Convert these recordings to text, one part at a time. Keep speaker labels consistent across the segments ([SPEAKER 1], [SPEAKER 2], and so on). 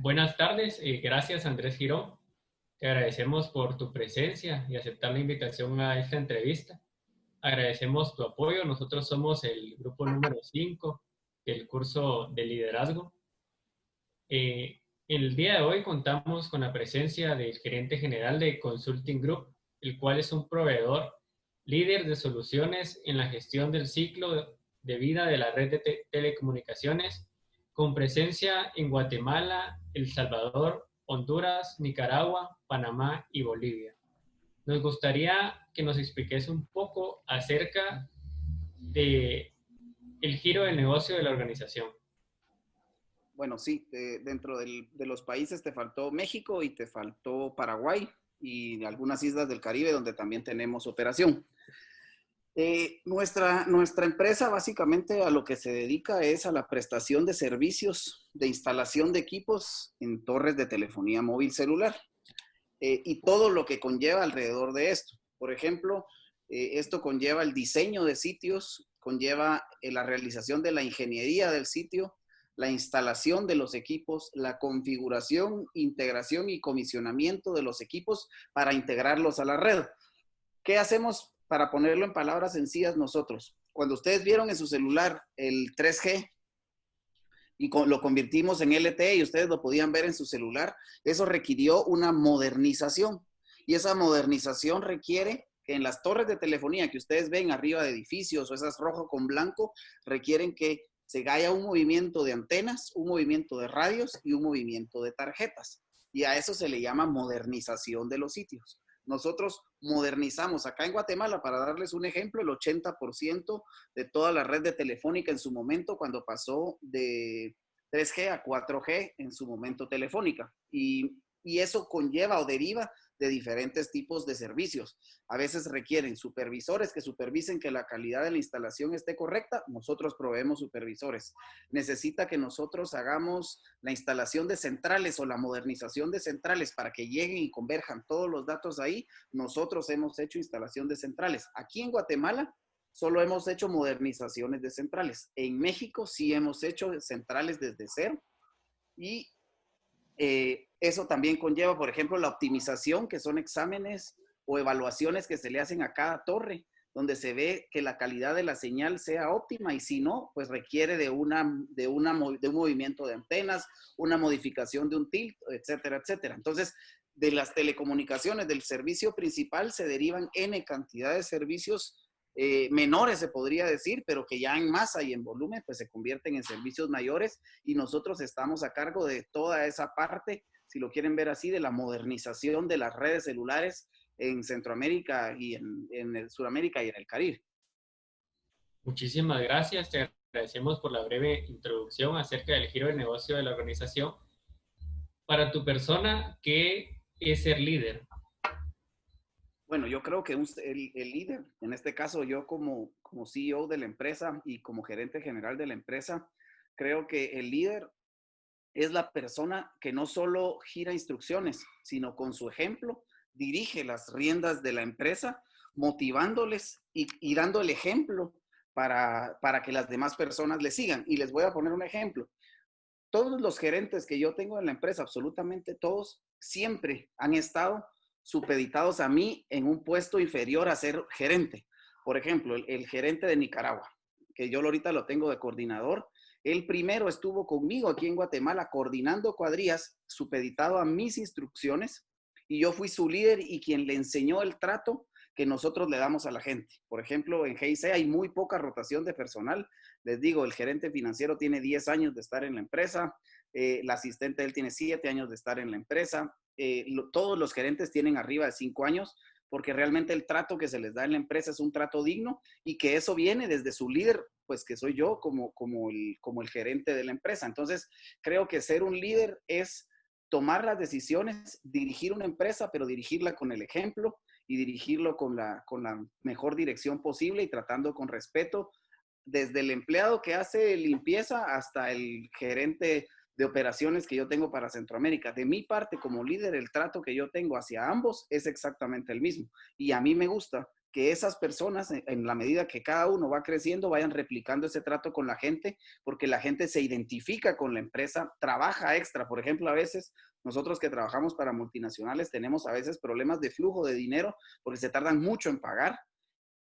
[SPEAKER 1] Buenas tardes, gracias Andrés Girón. Te agradecemos por tu presencia y aceptar la invitación a esta entrevista. Agradecemos tu apoyo. Nosotros somos el grupo número 5 del curso de liderazgo. El día de hoy contamos con la presencia del gerente general de Consulting Group, el cual es un proveedor líder de soluciones en la gestión del ciclo de vida de la red de telecomunicaciones, con presencia en Guatemala, El Salvador, Honduras, Nicaragua, Panamá y Bolivia. Nos gustaría que nos expliques un poco acerca de el giro de negocio de la organización.
[SPEAKER 2] Bueno, sí, dentro de los países te faltó México y te faltó Paraguay y algunas islas del Caribe donde también tenemos operación. Nuestra empresa básicamente a lo que se dedica es a la prestación de servicios de instalación de equipos en torres de telefonía móvil celular y todo lo que conlleva alrededor de esto. Por ejemplo, esto conlleva el diseño de sitios, conlleva la realización de la ingeniería del sitio, la instalación de los equipos, la configuración, integración y comisionamiento de los equipos para integrarlos a la red. ¿Qué hacemos para ponerlo en palabras sencillas nosotros? Cuando ustedes vieron en su celular el 3G y lo convertimos en LTE y ustedes lo podían ver en su celular, eso requirió una modernización. Y esa modernización requiere que en las torres de telefonía que ustedes ven arriba de edificios o esas rojo con blanco, requieren que se haya un movimiento de antenas, un movimiento de radios y un movimiento de tarjetas. Y a eso se le llama modernización de los sitios. Nosotros modernizamos acá en Guatemala, para darles un ejemplo, el 80% de toda la red de Telefónica en su momento cuando pasó de 3G a 4G en su momento Telefónica. Y eso conlleva o deriva de diferentes tipos de servicios. A veces requieren supervisores que supervisen que la calidad de la instalación esté correcta. Nosotros proveemos supervisores. Necesita que nosotros hagamos la instalación de centrales o la modernización de centrales para que lleguen y converjan todos los datos ahí. Nosotros hemos hecho instalación de centrales. Aquí en Guatemala solo hemos hecho modernizaciones de centrales. En México sí hemos hecho centrales desde cero y eso también conlleva, por ejemplo, la optimización, que son exámenes o evaluaciones que se le hacen a cada torre, donde se ve que la calidad de la señal sea óptima y si no, pues requiere de un movimiento de antenas, una modificación de un tilt, etcétera, etcétera. Entonces, de las telecomunicaciones, del servicio principal, se derivan N cantidad de servicios menores, se podría decir, pero que ya en masa y en volumen, pues se convierten en servicios mayores y nosotros estamos a cargo de toda esa parte, si lo quieren ver así, de la modernización de las redes celulares en Centroamérica y en Sudamérica y en el Caribe.
[SPEAKER 1] Muchísimas gracias. Te agradecemos por la breve introducción acerca del giro de negocio de la organización. Para tu persona, ¿qué es ser líder?
[SPEAKER 2] Bueno, yo creo que el líder, en este caso yo como CEO de la empresa y como gerente general de la empresa, creo que el líder es la persona que no solo gira instrucciones, sino con su ejemplo dirige las riendas de la empresa, motivándoles y dando el ejemplo para que las demás personas le sigan. Y les voy a poner un ejemplo. Todos los gerentes que yo tengo en la empresa, absolutamente todos, siempre han estado supeditados a mí en un puesto inferior a ser gerente. Por ejemplo, el gerente de Nicaragua, que yo ahorita lo tengo de coordinador, él primero estuvo conmigo aquí en Guatemala coordinando cuadrillas, supeditado a mis instrucciones, y yo fui su líder y quien le enseñó el trato que nosotros le damos a la gente. Por ejemplo, en GIC hay muy poca rotación de personal. Les digo, el gerente financiero tiene 10 años de estar en la empresa, el asistente él tiene 7 años de estar en la empresa, todos los gerentes tienen arriba de 5 años, porque realmente el trato que se les da en la empresa es un trato digno y que eso viene desde su líder, pues que soy yo como el gerente de la empresa. Entonces, creo que ser un líder es tomar las decisiones, dirigir una empresa, pero dirigirla con el ejemplo y dirigirlo con la mejor dirección posible y tratando con respeto desde el empleado que hace limpieza hasta el gerente de operaciones que yo tengo para Centroamérica. De mi parte, como líder, el trato que yo tengo hacia ambos es exactamente el mismo. Y a mí me gusta que esas personas, en la medida que cada uno va creciendo, vayan replicando ese trato con la gente, porque la gente se identifica con la empresa, trabaja extra. Por ejemplo, a veces nosotros que trabajamos para multinacionales tenemos a veces problemas de flujo de dinero porque se tardan mucho en pagar.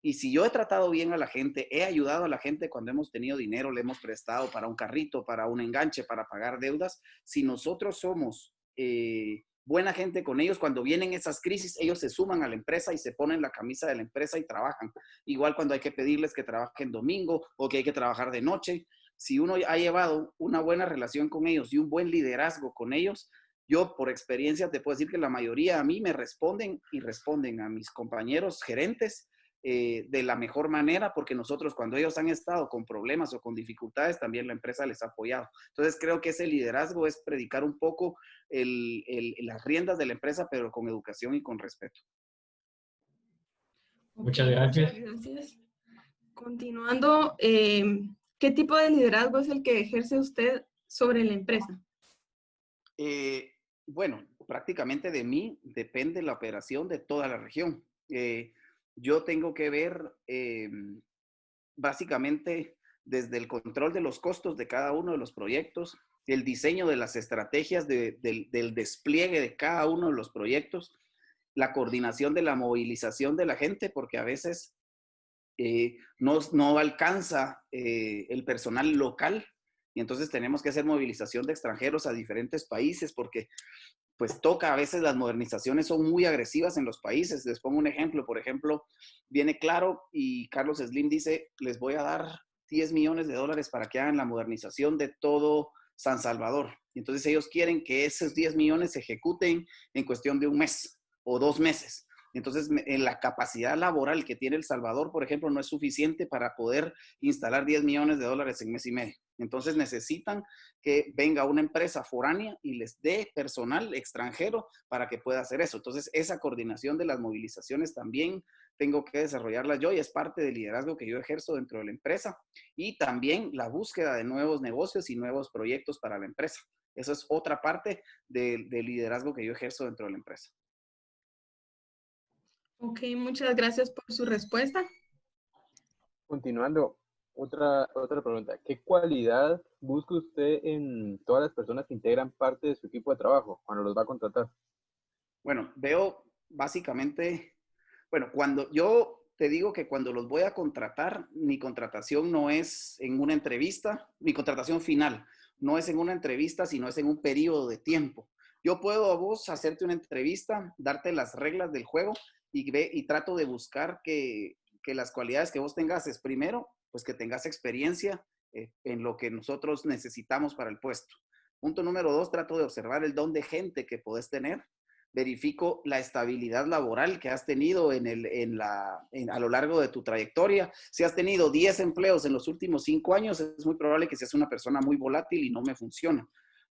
[SPEAKER 2] Y si yo he tratado bien a la gente, he ayudado a la gente cuando hemos tenido dinero, le hemos prestado para un carrito, para un enganche, para pagar deudas. Si nosotros somos buena gente con ellos, cuando vienen esas crisis, ellos se suman a la empresa y se ponen la camisa de la empresa y trabajan. Igual cuando hay que pedirles que trabajen domingo o que hay que trabajar de noche. Si uno ha llevado una buena relación con ellos y un buen liderazgo con ellos, yo por experiencia te puedo decir que la mayoría a mí me responden y responden a mis compañeros gerentes de la mejor manera, porque nosotros cuando ellos han estado con problemas o con dificultades, también la empresa les ha apoyado. Entonces creo que ese liderazgo es predicar un poco las riendas de la empresa, pero con educación y con respeto.
[SPEAKER 1] Muchas gracias.
[SPEAKER 3] Muchas gracias. Continuando, ¿qué tipo de liderazgo es el que ejerce usted sobre la empresa?
[SPEAKER 2] Bueno, prácticamente de mí depende la operación de toda la región. Yo tengo que ver básicamente desde el control de los costos de cada uno de los proyectos, el diseño de las estrategias del despliegue de cada uno de los proyectos, la coordinación de la movilización de la gente, porque a veces no alcanza el personal local y entonces tenemos que hacer movilización de extranjeros a diferentes países porque pues toca, a veces las modernizaciones son muy agresivas en los países. Les pongo un ejemplo, por ejemplo, viene Claro y Carlos Slim dice, les voy a dar 10 millones de dólares para que hagan la modernización de todo San Salvador. Y entonces ellos quieren que esos 10 millones se ejecuten en cuestión de un mes o 2 meses. Entonces, en la capacidad laboral que tiene El Salvador, por ejemplo, no es suficiente para poder instalar 10 millones de dólares en mes y medio. Entonces, necesitan que venga una empresa foránea y les dé personal extranjero para que pueda hacer eso. Entonces, esa coordinación de las movilizaciones también tengo que desarrollarla yo y es parte del liderazgo que yo ejerzo dentro de la empresa. Y también la búsqueda de nuevos negocios y nuevos proyectos para la empresa. Eso es otra parte del liderazgo que yo ejerzo dentro de la empresa.
[SPEAKER 3] Ok, muchas gracias por su respuesta.
[SPEAKER 4] Continuando, otra pregunta. ¿Qué cualidad busca usted en todas las personas que integran parte de su equipo de trabajo cuando los va a contratar?
[SPEAKER 2] Bueno, veo básicamente, bueno, cuando yo te digo que cuando los voy a contratar, mi contratación no es en una entrevista, mi contratación final no es en una entrevista, sino es en un periodo de tiempo. Yo puedo a vos hacerte una entrevista, darte las reglas del juego y trato de buscar que las cualidades que vos tengas es primero, pues que tengas experiencia en lo que nosotros necesitamos para el puesto. Punto número 2, trato de observar el don de gente que podés tener. Verifico la estabilidad laboral que has tenido a lo largo de tu trayectoria. Si has tenido 10 empleos en los últimos 5 años, es muy probable que seas una persona muy volátil y no me funciona.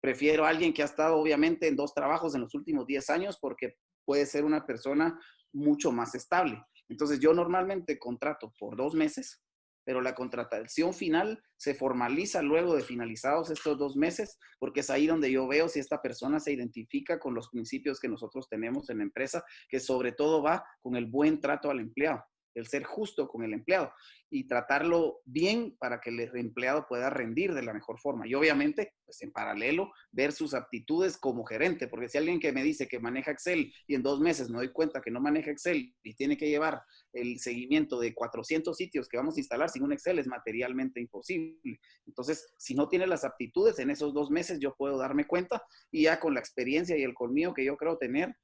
[SPEAKER 2] Prefiero a alguien que ha estado obviamente en 2 trabajos en los últimos 10 años porque puede ser una persona mucho más estable. Entonces yo normalmente contrato por 2 meses, pero la contratación final se formaliza luego de finalizados estos 2 meses, porque es ahí donde yo veo si esta persona se identifica con los principios que nosotros tenemos en la empresa, que sobre todo va con el buen trato al empleado, el ser justo con el empleado y tratarlo bien para que el empleado pueda rendir de la mejor forma. Y obviamente, pues en paralelo, ver sus aptitudes como gerente, porque si alguien que me dice que maneja Excel y en 2 meses me doy cuenta que no maneja Excel y tiene que llevar el seguimiento de 400 sitios que vamos a instalar sin un Excel, es materialmente imposible. Entonces, si no tiene las aptitudes, en esos 2 meses yo puedo darme cuenta y ya con la experiencia y el colmillo que yo creo tener,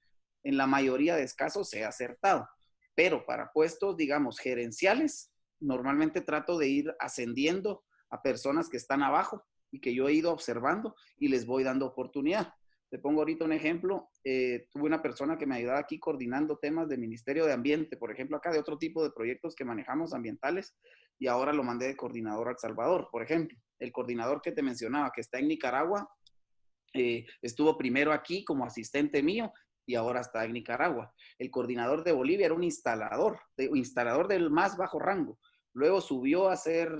[SPEAKER 2] en la mayoría de casos he acertado. Pero para puestos, digamos, gerenciales, normalmente trato de ir ascendiendo a personas que están abajo y que yo he ido observando y les voy dando oportunidad. Te pongo ahorita un ejemplo. Tuve una persona que me ayudaba aquí coordinando temas del Ministerio de Ambiente, por ejemplo, acá de otro tipo de proyectos que manejamos ambientales y ahora lo mandé de coordinador a El Salvador. Por ejemplo, el coordinador que te mencionaba, que está en Nicaragua, estuvo primero aquí como asistente mío y ahora está en Nicaragua. El coordinador de Bolivia era un instalador del más bajo rango. Luego subió a ser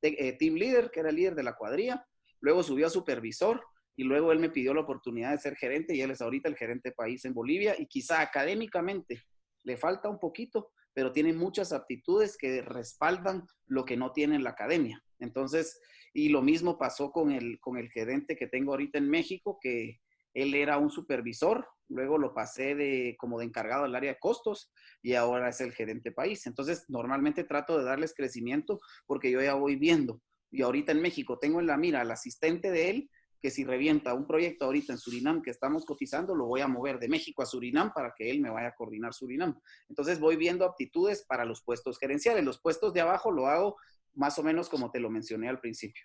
[SPEAKER 2] team leader, que era el líder de la cuadrilla. Luego subió a supervisor y luego él me pidió la oportunidad de ser gerente y él es ahorita el gerente país en Bolivia y quizá académicamente le falta un poquito, pero tiene muchas aptitudes que respaldan lo que no tiene en la academia. Entonces, y lo mismo pasó con el gerente que tengo ahorita en México, que él era un supervisor, luego lo pasé como de encargado del área de costos y ahora es el gerente país. Entonces, normalmente trato de darles crecimiento porque yo ya voy viendo. Y ahorita en México tengo en la mira al asistente de él, que si revienta un proyecto ahorita en Surinam que estamos cotizando, lo voy a mover de México a Surinam para que él me vaya a coordinar Surinam. Entonces voy viendo aptitudes para los puestos gerenciales. Los puestos de abajo lo hago más o menos como te lo mencioné al principio.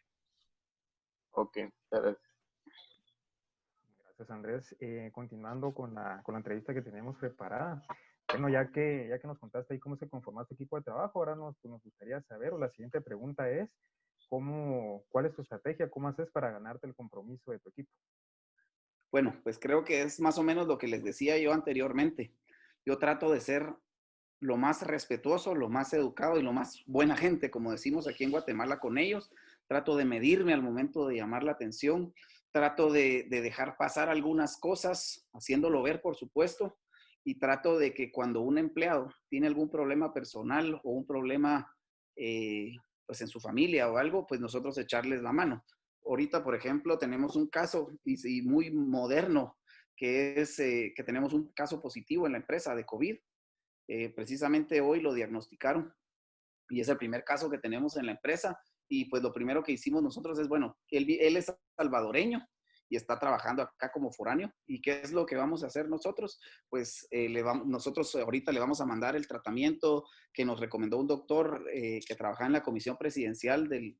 [SPEAKER 4] Ok, gracias.
[SPEAKER 5] Gracias, Andrés. Continuando con la entrevista que tenemos preparada. Bueno, ya que nos contaste ahí cómo se conforma tu equipo de trabajo, ahora nos gustaría saber, o la siguiente pregunta es, ¿cuál es tu estrategia? ¿Cómo haces para ganarte el compromiso de tu equipo?
[SPEAKER 2] Bueno, pues creo que es más o menos lo que les decía yo anteriormente. Yo trato de ser lo más respetuoso, lo más educado y lo más buena gente, como decimos aquí en Guatemala con ellos. Trato de medirme al momento de llamar la atención. Trato de dejar pasar algunas cosas, haciéndolo ver, por supuesto. Y trato de que cuando un empleado tiene algún problema personal o un problema pues en su familia o algo, pues nosotros echarles la mano. Ahorita, por ejemplo, tenemos un caso y muy moderno, que es que tenemos un caso positivo en la empresa de COVID. Precisamente hoy lo diagnosticaron y es el primer caso que tenemos en la empresa. Y pues lo primero que hicimos nosotros es, bueno, él es salvadoreño y está trabajando acá como foráneo. ¿Y qué es lo que vamos a hacer nosotros? Pues nosotros ahorita le vamos a mandar el tratamiento que nos recomendó un doctor que trabaja en la comisión presidencial de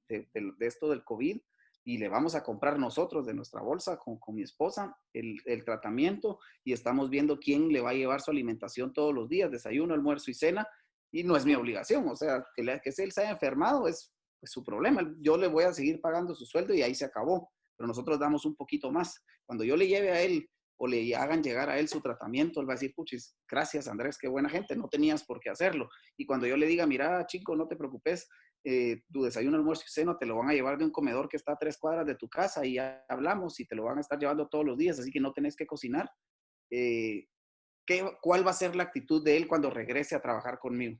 [SPEAKER 2] esto del COVID, y le vamos a comprar nosotros de nuestra bolsa con mi esposa el tratamiento, y estamos viendo quién le va a llevar su alimentación todos los días, desayuno, almuerzo y cena, y no es mi obligación, o sea, que él se haya enfermado es su problema. Yo le voy a seguir pagando su sueldo y ahí se acabó, pero nosotros damos un poquito más. Cuando yo le lleve a él o le hagan llegar a él su tratamiento, él va a decir, puchis, gracias Andrés, qué buena gente, no tenías por qué hacerlo. Y cuando yo le diga, mira chico, no te preocupes, tu desayuno, almuerzo y cena te lo van a llevar de un comedor que está a 3 cuadras de tu casa y ya hablamos, y te lo van a estar llevando todos los días, así que no tenés que cocinar. ¿Cuál va a ser la actitud de él cuando regrese a trabajar conmigo?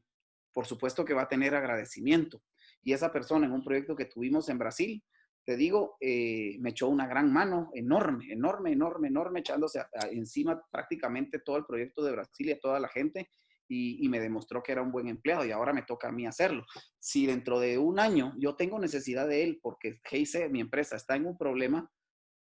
[SPEAKER 2] Por supuesto que va a tener agradecimiento. Y esa persona en un proyecto que tuvimos en Brasil, te digo, me echó una gran mano, enorme, enorme, enorme, enorme, echándose encima prácticamente todo el proyecto de Brasil y a toda la gente, y me demostró que era un buen empleado, y ahora me toca a mí hacerlo. Si dentro de un año yo tengo necesidad de él porque GIC, mi empresa, está en un problema,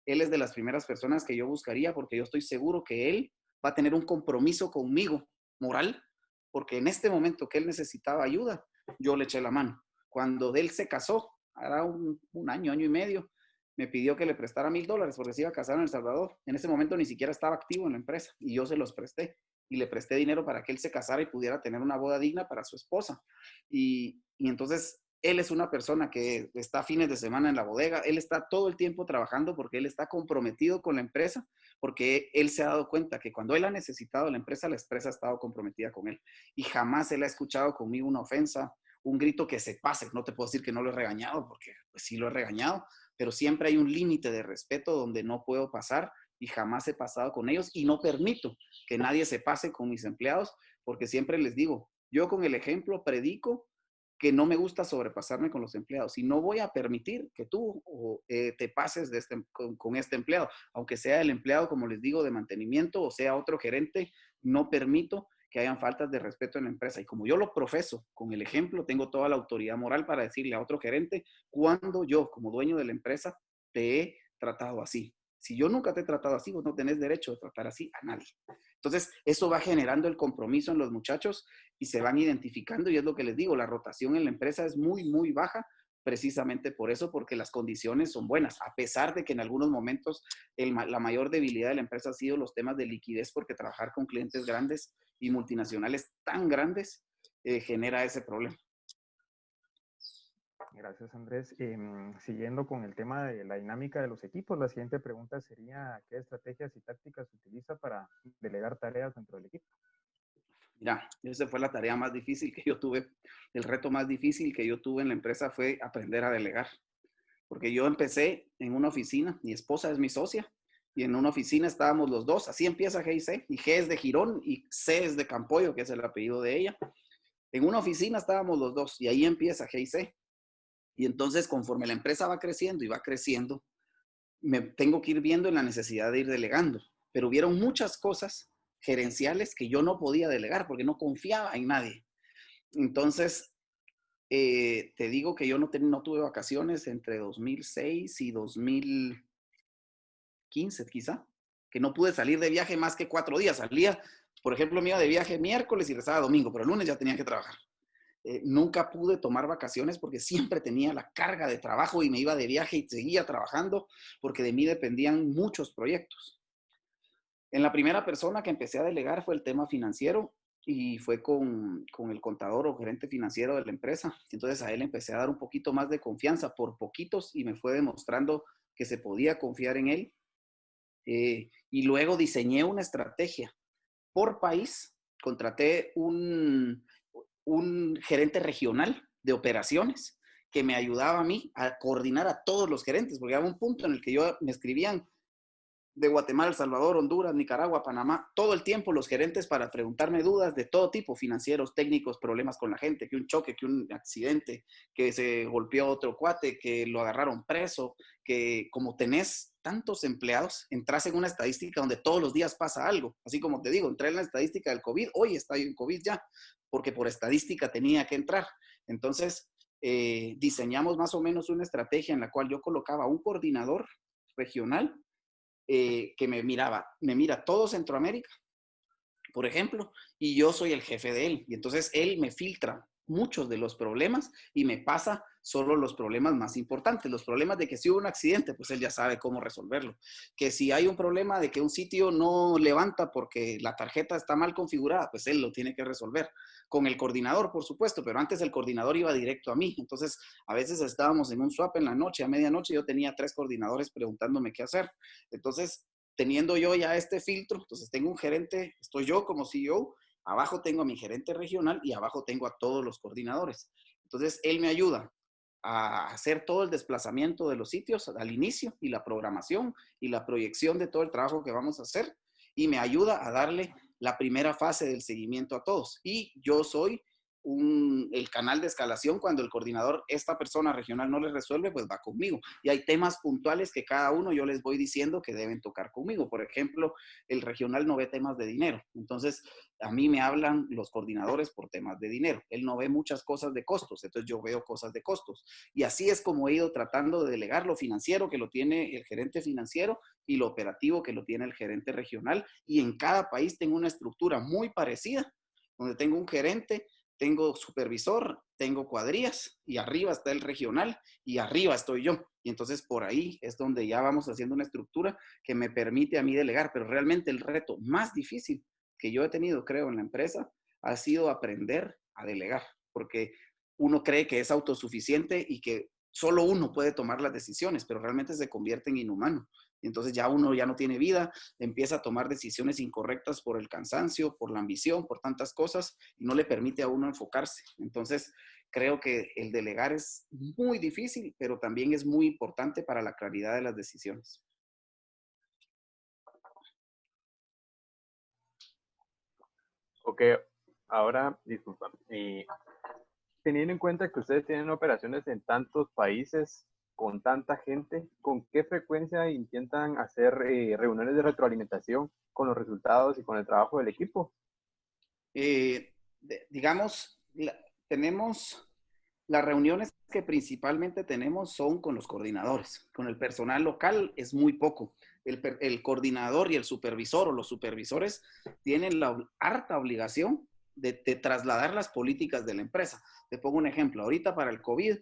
[SPEAKER 2] él es de las primeras personas que yo buscaría, porque yo estoy seguro que él va a tener un compromiso conmigo moral, porque en este momento que él necesitaba ayuda, yo le eché la mano. Cuando él se casó, hará un año, año y medio, me pidió que le prestara $1,000 porque se iba a casar en El Salvador. En ese momento ni siquiera estaba activo en la empresa y yo se los presté, y le presté dinero para que él se casara y pudiera tener una boda digna para su esposa. Y entonces él es una persona que está fines de semana en la bodega, él está todo el tiempo trabajando porque él está comprometido con la empresa, porque él se ha dado cuenta que cuando él ha necesitado la empresa ha estado comprometida con él. Y jamás él ha escuchado conmigo una ofensa, un grito que se pase. No te puedo decir que no lo he regañado, porque pues sí lo he regañado, pero siempre hay un límite de respeto donde no puedo pasar, y jamás he pasado con ellos, y no permito que nadie se pase con mis empleados, porque siempre les digo, yo con el ejemplo predico que no me gusta sobrepasarme con los empleados, y no voy a permitir que tú te pases con este empleado, aunque sea el empleado, como les digo, de mantenimiento, o sea otro gerente. No permito que hayan faltas de respeto en la empresa, y como yo lo profeso con el ejemplo, tengo toda la autoridad moral para decirle a otro gerente cuando yo, como dueño de la empresa, te he tratado así. Si yo nunca te he tratado así, vos no tenés derecho de tratar así a nadie. Entonces, eso va generando el compromiso en los muchachos y se van identificando, y es lo que les digo, la rotación en la empresa es muy, muy baja, precisamente por eso, porque las condiciones son buenas, a pesar de que en algunos momentos la mayor debilidad de la empresa ha sido los temas de liquidez, porque trabajar con clientes grandes y multinacionales tan grandes genera ese problema.
[SPEAKER 5] Gracias, Andrés. Siguiendo con el tema de la dinámica de los equipos, la siguiente pregunta sería, ¿qué estrategias y tácticas se utiliza para delegar tareas dentro del equipo?
[SPEAKER 2] Mira, esa fue la tarea más difícil que yo tuve. El reto más difícil que yo tuve en la empresa fue aprender a delegar. Porque yo empecé en una oficina, mi esposa es mi socia, y en una oficina estábamos los dos. Así empieza G&C, y G es de Girón y C es de Campoyo, que es el apellido de ella. En una oficina estábamos los dos y ahí empieza G&C. Y entonces, conforme la empresa va creciendo y va creciendo, me tengo que ir viendo en la necesidad de ir delegando. Pero hubieron muchas cosas gerenciales que yo no podía delegar porque no confiaba en nadie. Entonces, te digo que yo no tuve vacaciones entre 2006 y 2015 quizá, que no pude salir de viaje más que 4 días. Salía, por ejemplo, me iba de viaje miércoles y regresaba domingo, pero el lunes ya tenía que trabajar. Nunca pude tomar vacaciones porque siempre tenía la carga de trabajo y me iba de viaje y seguía trabajando porque de mí dependían muchos proyectos. En la primera persona que empecé a delegar fue el tema financiero y fue con el contador o gerente financiero de la empresa. Entonces a él empecé a dar un poquito más de confianza por poquitos y me fue demostrando que se podía confiar en él. Y luego diseñé una estrategia por país. Contraté un gerente regional de operaciones que me ayudaba a mí a coordinar a todos los gerentes, porque había un punto en el que me escribían de Guatemala, El Salvador, Honduras, Nicaragua, Panamá, todo el tiempo los gerentes para preguntarme dudas de todo tipo, financieros, técnicos, problemas con la gente, que un choque, que un accidente, que se golpeó otro cuate, que lo agarraron preso, que como tenés tantos empleados, entras en una estadística donde todos los días pasa algo. Así como te digo, entré en la estadística del COVID, hoy está en COVID ya, porque por estadística tenía que entrar. Entonces, diseñamos más o menos una estrategia en la cual yo colocaba un coordinador regional que me mira todo Centroamérica, por ejemplo, y yo soy el jefe de él. Y entonces él me filtra muchos de los problemas y me pasa solo los problemas más importantes. Los problemas de que si hubo un accidente, pues él ya sabe cómo resolverlo. Que si hay un problema de que un sitio no levanta porque la tarjeta está mal configurada, pues él lo tiene que resolver. Con el coordinador, por supuesto, pero antes el coordinador iba directo a mí. Entonces, a veces estábamos en un swap en la noche, a medianoche, yo tenía 3 coordinadores preguntándome qué hacer. Entonces, teniendo yo ya este filtro, entonces tengo un gerente, estoy yo como CEO, abajo tengo a mi gerente regional y abajo tengo a todos los coordinadores. Entonces, él me ayuda a hacer todo el desplazamiento de los sitios al inicio y la programación y la proyección de todo el trabajo que vamos a hacer y me ayuda a darle la primera fase del seguimiento a todos. Y yo soy el canal de escalación cuando el coordinador, esta persona regional no les resuelve, pues va conmigo. Y hay temas puntuales que cada uno yo les voy diciendo que deben tocar conmigo. Por ejemplo, el regional no ve temas de dinero. Entonces, a mí me hablan los coordinadores por temas de dinero. Él no ve muchas cosas de costos, entonces yo veo cosas de costos. Y así es como he ido tratando de delegar lo financiero que lo tiene el gerente financiero y lo operativo que lo tiene el gerente regional. Y en cada país tengo una estructura muy parecida, donde tengo un gerente, tengo supervisor, tengo cuadrillas y arriba está el regional y arriba estoy yo. Y entonces por ahí es donde ya vamos haciendo una estructura que me permite a mí delegar. Pero realmente el reto más difícil que yo he tenido, creo, en la empresa ha sido aprender a delegar. Porque uno cree que es autosuficiente y que solo uno puede tomar las decisiones, pero realmente se convierte en inhumano. Y entonces ya uno ya no tiene vida, empieza a tomar decisiones incorrectas por el cansancio, por la ambición, por tantas cosas, y no le permite a uno enfocarse. Entonces, creo que el delegar es muy difícil, pero también es muy importante para la claridad de las decisiones.
[SPEAKER 4] Ok, ahora, disculpa. Teniendo en cuenta que ustedes tienen operaciones en tantos países, con tanta gente, ¿con qué frecuencia intentan hacer reuniones de retroalimentación con los resultados y con el trabajo del equipo?
[SPEAKER 2] Digamos, tenemos las reuniones que principalmente tenemos son con los coordinadores. Con el personal local es muy poco. El coordinador y el supervisor o los supervisores tienen la harta obligación de trasladar las políticas de la empresa. Te pongo un ejemplo. Ahorita para el COVID,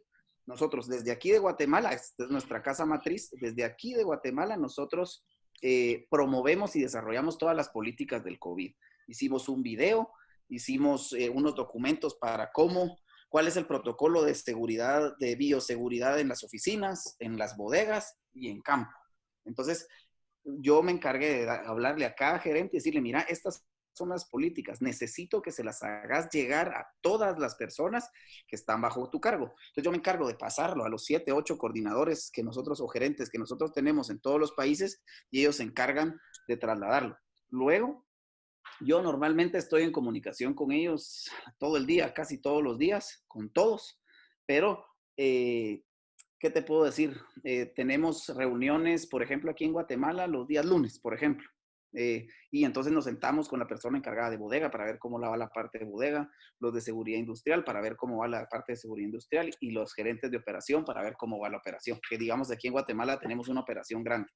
[SPEAKER 2] nosotros desde aquí de Guatemala, esta es nuestra casa matriz, desde aquí de Guatemala nosotros promovemos y desarrollamos todas las políticas del COVID. Hicimos un video, hicimos unos documentos para cuál es el protocolo de seguridad, de bioseguridad en las oficinas, en las bodegas y en campo. Entonces, yo me encargué de hablarle a cada gerente y decirle, mira, estas son las políticas. Necesito que se las hagas llegar a todas las personas que están bajo tu cargo. Entonces yo me encargo de pasarlo a los 7, 8 coordinadores que nosotros o gerentes que nosotros tenemos en todos los países y ellos se encargan de trasladarlo. Luego, yo normalmente estoy en comunicación con ellos todo el día, casi todos los días, con todos, pero ¿qué te puedo decir? Tenemos reuniones, por ejemplo, aquí en Guatemala los días lunes, por ejemplo. Y entonces nos sentamos con la persona encargada de bodega para ver cómo va la parte de bodega, los de seguridad industrial para ver cómo va la parte de seguridad industrial y los gerentes de operación para ver cómo va la operación. Que digamos, aquí en Guatemala tenemos una operación grande.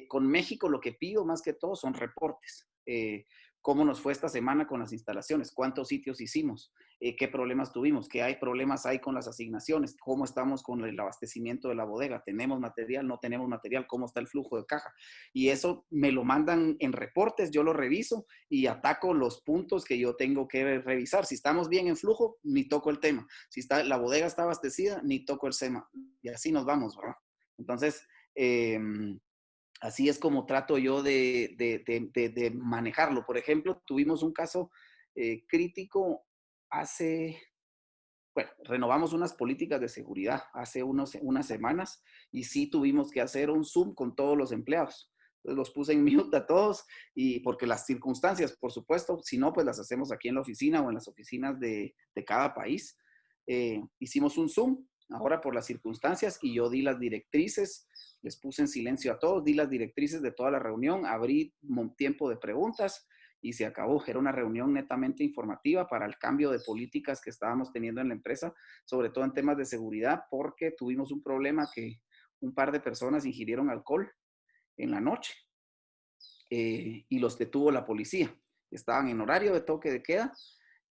[SPEAKER 2] Con México lo que pido más que todo son reportes. ¿Cómo nos fue esta semana con las instalaciones? ¿Cuántos sitios hicimos? ¿Qué problemas tuvimos? ¿Qué problemas hay con las asignaciones? ¿Cómo estamos con el abastecimiento de la bodega? ¿Tenemos material? ¿No tenemos material? ¿Cómo está el flujo de caja? Y eso me lo mandan en reportes, yo lo reviso y ataco los puntos que yo tengo que revisar. Si estamos bien en flujo, ni toco el tema. Si la bodega está abastecida, ni toco el tema. Y así nos vamos, ¿verdad? Entonces, así es como trato yo de manejarlo. Por ejemplo, tuvimos un caso crítico renovamos unas políticas de seguridad hace unas semanas y sí tuvimos que hacer un Zoom con todos los empleados. Entonces los puse en mute a todos y porque las circunstancias, por supuesto, si no, pues las hacemos aquí en la oficina o en las oficinas de cada país. Hicimos un Zoom ahora por las circunstancias y yo di las directrices. Les puse en silencio a todos, di las directrices de toda la reunión, abrí tiempo de preguntas y se acabó. Era una reunión netamente informativa para el cambio de políticas que estábamos teniendo en la empresa, sobre todo en temas de seguridad, porque tuvimos un problema que un par de personas ingirieron alcohol en la noche y los detuvo la policía. Estaban en horario de toque de queda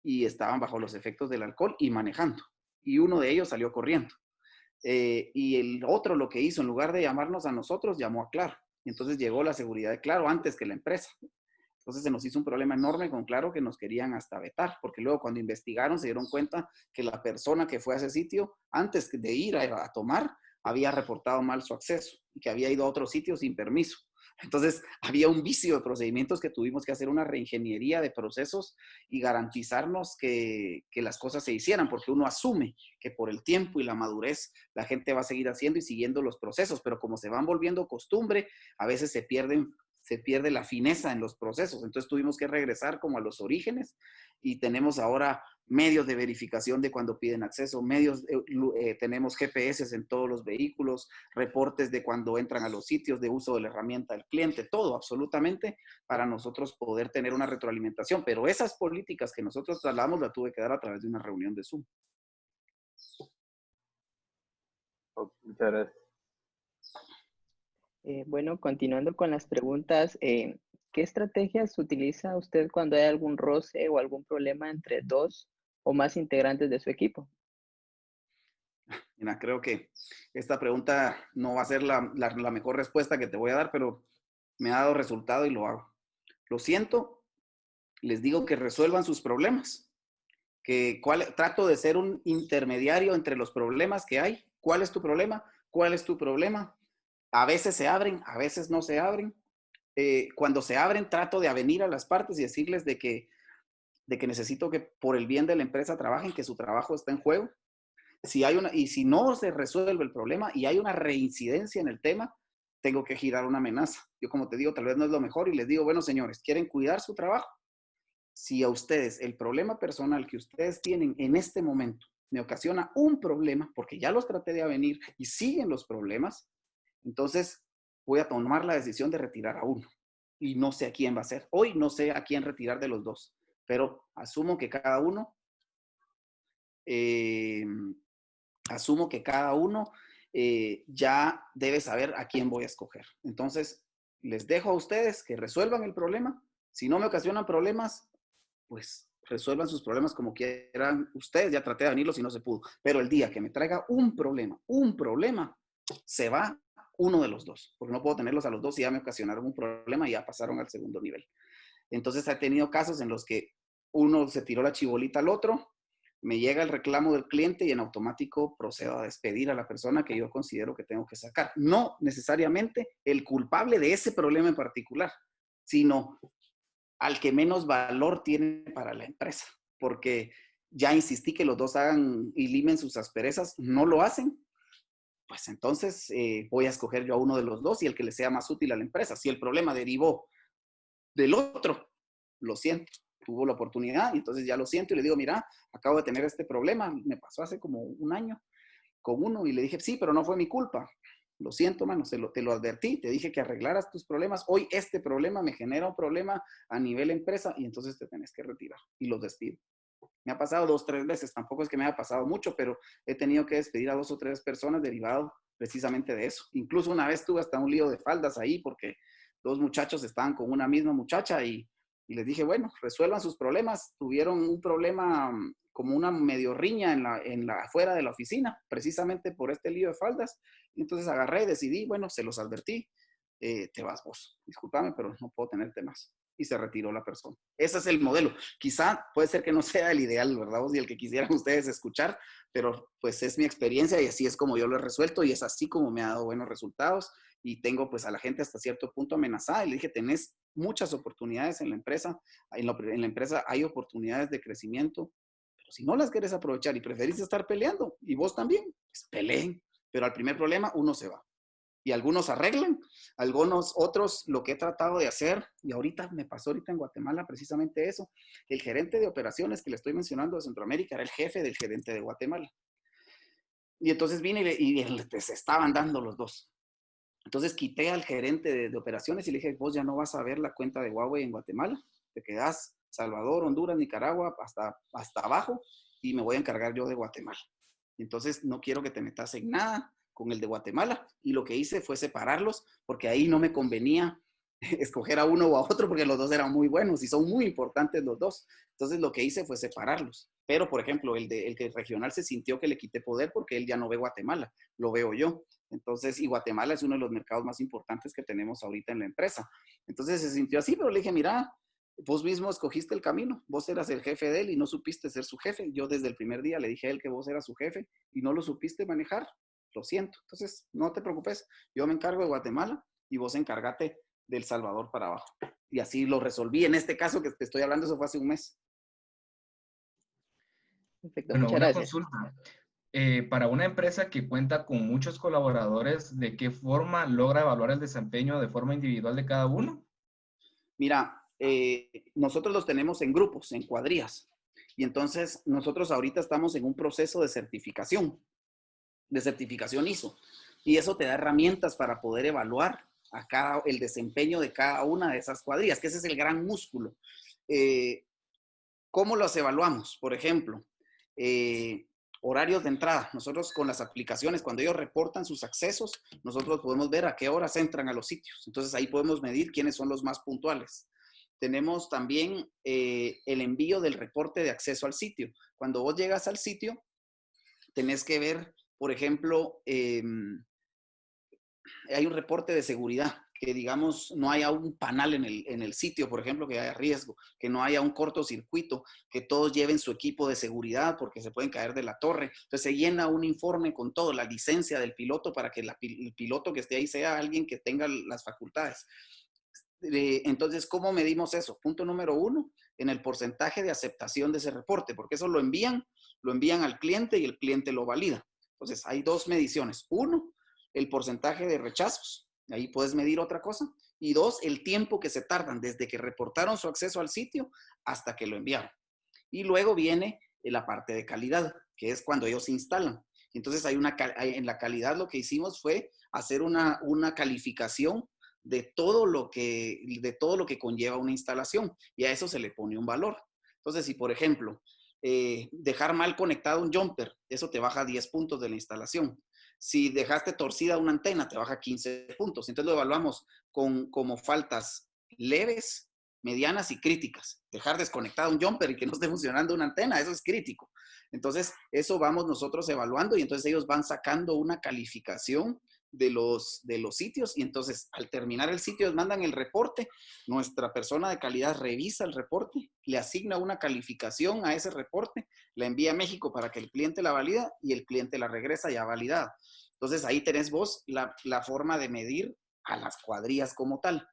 [SPEAKER 2] y estaban bajo los efectos del alcohol y manejando. Y uno de ellos salió corriendo. Y el otro lo que hizo, en lugar de llamarnos a nosotros, llamó a Claro. Entonces llegó la seguridad de Claro antes que la empresa. Entonces se nos hizo un problema enorme con Claro que nos querían hasta vetar, porque luego cuando investigaron se dieron cuenta que la persona que fue a ese sitio, antes de ir a tomar, había reportado mal su acceso y que había ido a otro sitio sin permiso. Entonces había un vicio de procedimientos que tuvimos que hacer una reingeniería de procesos y garantizarnos que las cosas se hicieran, porque uno asume que por el tiempo y la madurez la gente va a seguir haciendo y siguiendo los procesos, pero como se van volviendo costumbre, a veces se pierde la fineza en los procesos. Entonces tuvimos que regresar como a los orígenes y tenemos ahora medios de verificación de cuando piden acceso, tenemos GPS en todos los vehículos, reportes de cuando entran a los sitios, de uso de la herramienta del cliente, todo absolutamente para nosotros poder tener una retroalimentación. Pero esas políticas que nosotros trasladamos las tuve que dar a través de una reunión de Zoom.
[SPEAKER 4] Muchas gracias.
[SPEAKER 6] Bueno, continuando con las preguntas, ¿qué estrategias utiliza usted cuando hay algún roce o algún problema entre dos o más integrantes de su equipo?
[SPEAKER 2] Mira, creo que esta pregunta no va a ser la mejor respuesta que te voy a dar, pero me ha dado resultado y lo hago. Lo siento, les digo que resuelvan sus problemas, trato de ser un intermediario entre los problemas que hay. ¿Cuál es tu problema? ¿Cuál es tu problema? A veces se abren, a veces no se abren. Cuando se abren, trato de avenir a las partes y decirles de que necesito que por el bien de la empresa trabajen, que su trabajo está en juego. Y si no se resuelve el problema y hay una reincidencia en el tema, tengo que girar una amenaza. Yo, como te digo, tal vez no es lo mejor y les digo, bueno, señores, ¿quieren cuidar su trabajo? Si a ustedes el problema personal que ustedes tienen en este momento me ocasiona un problema, porque ya los traté de avenir y siguen los problemas, entonces voy a tomar la decisión de retirar a uno. Y no sé a quién va a ser. Hoy no sé a quién retirar de los dos, pero asumo que cada uno ya debe saber a quién voy a escoger. Entonces, les dejo a ustedes que resuelvan el problema. Si no me ocasionan problemas, pues resuelvan sus problemas como quieran ustedes. Ya traté de venirlos y no se pudo. Pero el día que me traiga un problema, se va uno de los dos. Porque no puedo tenerlos a los dos y ya me ocasionaron un problema y ya pasaron al segundo nivel. Entonces, he tenido casos en los que uno se tiró la chibolita al otro, me llega el reclamo del cliente y en automático procedo a despedir a la persona que yo considero que tengo que sacar. No necesariamente el culpable de ese problema en particular, sino al que menos valor tiene para la empresa, porque ya insistí que los dos hagan y limen sus asperezas, no lo hacen, pues entonces voy a escoger yo a uno de los dos y el que le sea más útil a la empresa. Si el problema derivó del otro, lo siento, tuvo la oportunidad y entonces ya lo siento y le digo, mira, acabo de tener este problema, me pasó hace como un año con uno y le dije, sí, pero no fue mi culpa. Lo siento, mano, te lo advertí, te dije que arreglaras tus problemas. Hoy este problema me genera un problema a nivel empresa y entonces te tenés que retirar y los despido. Me ha pasado 2, 3 veces, tampoco es que me haya pasado mucho, pero he tenido que despedir a 2 o 3 personas derivado precisamente de eso. Incluso una vez tuve hasta un lío de faldas ahí porque 2 muchachos estaban con una misma muchacha y les dije, bueno, resuelvan sus problemas. Tuvieron un problema como una medio riña afuera de la oficina, precisamente por este lío de faldas. Y entonces agarré y decidí, bueno, se los advertí, te vas vos. Discúlpame, pero no puedo tenerte más. Y se retiró la persona. Ese es el modelo. Quizá puede ser que no sea el ideal, ¿verdad? Y el que quisieran ustedes escuchar, pero pues es mi experiencia y así es como yo lo he resuelto y es así como me ha dado buenos resultados y tengo pues a la gente hasta cierto punto amenazada y le dije, tenés muchas oportunidades en la empresa, en la empresa hay oportunidades de crecimiento, pero si no las quieres aprovechar y preferís estar peleando y vos también, pues peleen, pero al primer problema uno se va. Y algunos arreglan, algunos otros lo que he tratado de hacer, y ahorita me pasó ahorita en Guatemala precisamente eso, el gerente de operaciones que le estoy mencionando de Centroamérica era el jefe del gerente de Guatemala. Y entonces vine y se estaban dando los dos. Entonces quité al gerente de operaciones y le dije, vos ya no vas a ver la cuenta de Huawei en Guatemala, te quedás Salvador, Honduras, Nicaragua, hasta abajo, y me voy a encargar yo de Guatemala. Entonces no quiero que te metas en nada con el de Guatemala. Y lo que hice fue separarlos, porque ahí no me convenía escoger a uno o a otro, porque los dos eran muy buenos y son muy importantes los dos. Entonces lo que hice fue separarlos. Pero, por ejemplo, el que regional se sintió que le quité poder porque él ya no ve Guatemala, lo veo yo. Entonces, y Guatemala es uno de los mercados más importantes que tenemos ahorita en la empresa. Entonces se sintió así, pero le dije, mira, vos mismo escogiste el camino, vos eras el jefe de él y no supiste ser su jefe. Yo desde el primer día le dije a él que vos eras su jefe y no lo supiste manejar. Lo siento. Entonces, no te preocupes, yo me encargo de Guatemala y vos encárgate del Salvador para abajo. Y así lo resolví. En este caso que te estoy hablando, eso fue hace un mes.
[SPEAKER 6] Perfecto,
[SPEAKER 7] Bueno,
[SPEAKER 6] muchas
[SPEAKER 7] una
[SPEAKER 6] gracias.
[SPEAKER 7] consulta. Para una empresa que cuenta con muchos colaboradores, ¿de qué forma logra evaluar el desempeño de forma individual de cada uno?
[SPEAKER 2] Mira, nosotros los tenemos en grupos, en cuadrillas. Y entonces nosotros ahorita estamos en un proceso de certificación ISO. Y eso te da herramientas para poder evaluar el desempeño de cada una de esas cuadrillas, que ese es el gran músculo. ¿Cómo los evaluamos? Por ejemplo, horarios de entrada. Nosotros con las aplicaciones, cuando ellos reportan sus accesos, nosotros podemos ver a qué horas entran a los sitios. Entonces ahí podemos medir quiénes son los más puntuales. Tenemos también el envío del reporte de acceso al sitio. Cuando vos llegas al sitio, tenés que ver, por ejemplo, hay un reporte de seguridad, que digamos no haya un panal en el sitio, por ejemplo, que haya riesgo, que no haya un cortocircuito, que todos lleven su equipo de seguridad porque se pueden caer de la torre. Entonces se llena un informe con todo, la licencia del piloto para que el piloto que esté ahí sea alguien que tenga las facultades. Entonces, ¿cómo medimos eso? Punto número 1, en el porcentaje de aceptación de ese reporte, porque eso lo envían al cliente y el cliente lo valida. Entonces, hay 2 mediciones. 1, el porcentaje de rechazos. Ahí puedes medir otra cosa. Y 2, el tiempo que se tardan desde que reportaron su acceso al sitio hasta que lo enviaron. Y luego viene la parte de calidad, que es cuando ellos se instalan. Entonces, en la calidad lo que hicimos fue hacer una calificación de todo lo que conlleva una instalación. Y a eso se le pone un valor. Entonces, si por ejemplo, dejar mal conectado un jumper, eso te baja 10 puntos de la instalación. Si dejaste torcida una antena, te baja 15 puntos. Entonces lo evaluamos como faltas leves, medianas y críticas. Dejar desconectado un jumper y que no esté funcionando una antena, eso es crítico. Entonces, eso vamos nosotros evaluando y entonces ellos van sacando una calificación de los sitios y entonces al terminar el sitio mandan el reporte, nuestra persona de calidad revisa el reporte, le asigna una calificación a ese reporte, la envía a México para que el cliente la valida y el cliente la regresa ya validada. Entonces ahí tenés vos la forma de medir a las cuadrillas como tal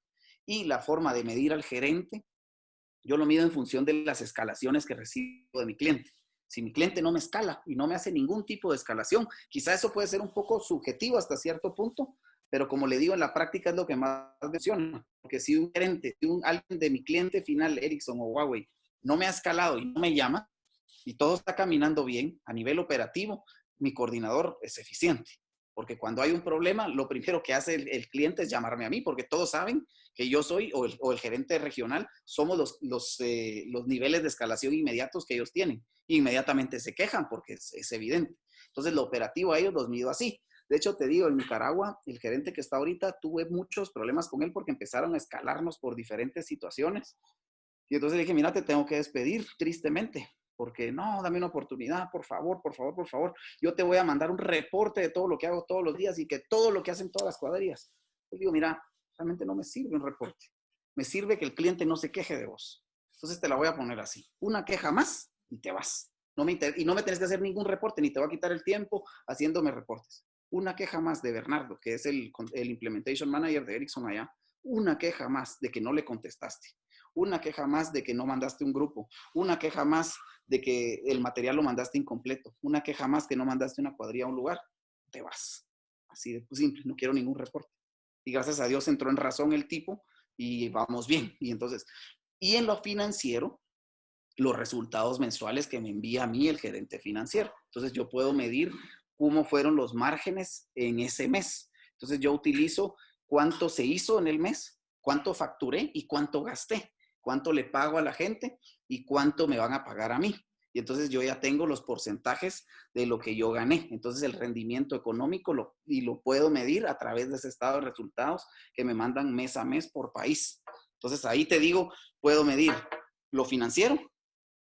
[SPEAKER 2] y la forma de medir al gerente Yo lo mido en función de las escalaciones que recibo de mi cliente. Si mi cliente no me escala y no me hace ningún tipo de escalación, quizá eso puede ser un poco subjetivo hasta cierto punto, pero como le digo, en la práctica es lo que más menciona. Porque si un gerente, si alguien de mi cliente final, Ericsson o Huawei, no me ha escalado y no me llama, y todo está caminando bien a nivel operativo, mi coordinador es eficiente. Porque cuando hay un problema, lo primero que hace el cliente es llamarme a mí, porque todos saben que yo soy, o el gerente regional, somos los niveles de escalación inmediatos que ellos tienen. Inmediatamente se quejan porque es evidente. Entonces, lo operativo a ellos los mido así. De hecho, te digo, en Nicaragua, el gerente que está ahorita, tuve muchos problemas con él porque empezaron a escalarnos por diferentes situaciones. Y entonces le dije, mira, te tengo que despedir, tristemente. Porque no, dame una oportunidad, por favor, por favor, por favor. Yo te voy a mandar un reporte de todo lo que hago todos los días y que todo lo que hacen todas las cuadrillas. Yo digo, mira, realmente no me sirve un reporte. Me sirve que el cliente no se queje de vos. Entonces te la voy a poner así. Una queja más y te vas. Y no me tenés que hacer ningún reporte, ni te va a quitar el tiempo haciéndome reportes. Una queja más de Bernardo, que es el Implementation Manager de Ericsson allá. Una queja más de que no le contestaste. Una queja más de que no mandaste un grupo. Una queja más de que el material lo mandaste incompleto. Una queja más que no mandaste una cuadrilla a un lugar. Te vas. Así de simple. No quiero ningún reporte. Y gracias a Dios entró en razón el tipo y vamos bien. Y entonces, y en lo financiero, los resultados mensuales que me envía a mí el gerente financiero. Entonces yo puedo medir cómo fueron los márgenes en ese mes. Entonces yo utilizo cuánto se hizo en el mes, cuánto facturé y cuánto gasté, cuánto le pago a la gente y cuánto me van a pagar a mí. Y entonces yo ya tengo los porcentajes de lo que yo gané. Entonces el rendimiento económico lo puedo medir a través de ese estado de resultados que me mandan mes a mes por país. Entonces ahí te digo, puedo medir lo financiero,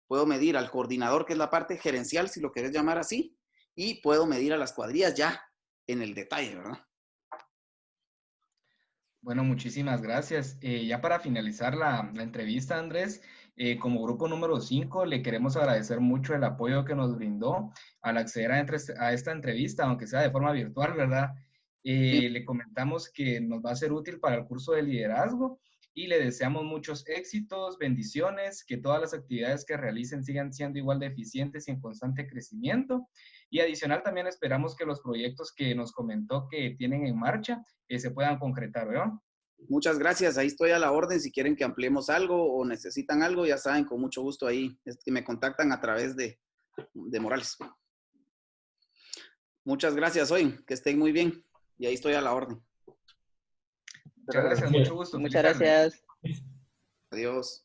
[SPEAKER 2] puedo medir al coordinador, que es la parte gerencial, si lo querés llamar así, y puedo medir a las cuadrillas ya en el detalle, ¿verdad?
[SPEAKER 7] Bueno, muchísimas gracias. Ya para finalizar la entrevista, Andrés, como grupo número 5, le queremos agradecer mucho el apoyo que nos brindó al acceder a esta entrevista, aunque sea de forma virtual, ¿verdad?
[SPEAKER 2] Sí.
[SPEAKER 7] Le comentamos que nos va a ser útil para el curso de liderazgo y le deseamos muchos éxitos, bendiciones, que todas las actividades que realicen sigan siendo igual de eficientes y en constante crecimiento. Y adicional también esperamos que los proyectos que nos comentó que tienen en marcha se puedan concretar, ¿verdad?
[SPEAKER 2] Muchas gracias, ahí estoy a la orden. Si quieren que ampliemos algo o necesitan algo, ya saben, con mucho gusto ahí me contactan a través de Morales. Muchas gracias hoy, que estén muy bien y ahí estoy a la orden.
[SPEAKER 7] Muchas gracias, mucho gusto.
[SPEAKER 6] Muchas
[SPEAKER 7] Feliz tarde.
[SPEAKER 6] gracias.
[SPEAKER 2] Adiós.